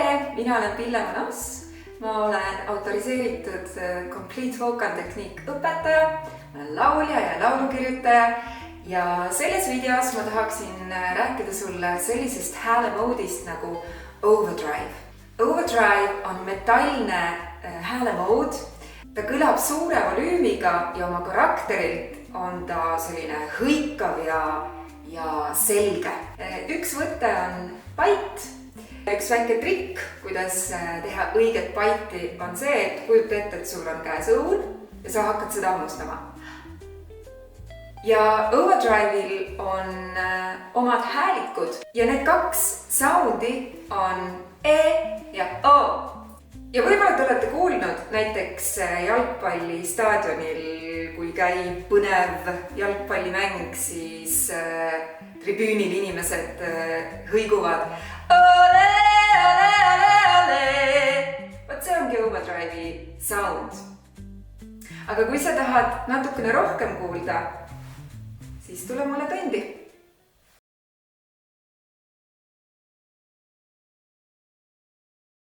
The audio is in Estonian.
tere, mina olen Pille Manos. Ma olen autoriseeritud Complete Vocal Technique õpetaja, ma olen laulja ja laulukirjutaja ja selles videos ma tahaksin rääkida sulle sellisest häälemoodist nagu Overdrive. Overdrive on metallne häälemood. Ta kõlab suure volüümiga ja oma karakterilt on ta selline hõikav ja selge. Üks võte on pait. Üks väike trikk, kuidas teha õiget paiti, on see, et kujuta ette, et sul on käes õun ja sa hakkad seda hammustama. Ja Overdrive'il on omad häälikud ja need kaks soundi on E ja O. Ja võib-olla te olete kuulnud näiteks jalgpallistaadionil, kui käib põnev jalgpallimäng, siis tribüünil inimesed hõiguvad ole, ole, ole, ole. Vot see ongi Overdrive'i sound. Aga kui sa tahad natukene rohkem kuulda, siis tule mulle tundi.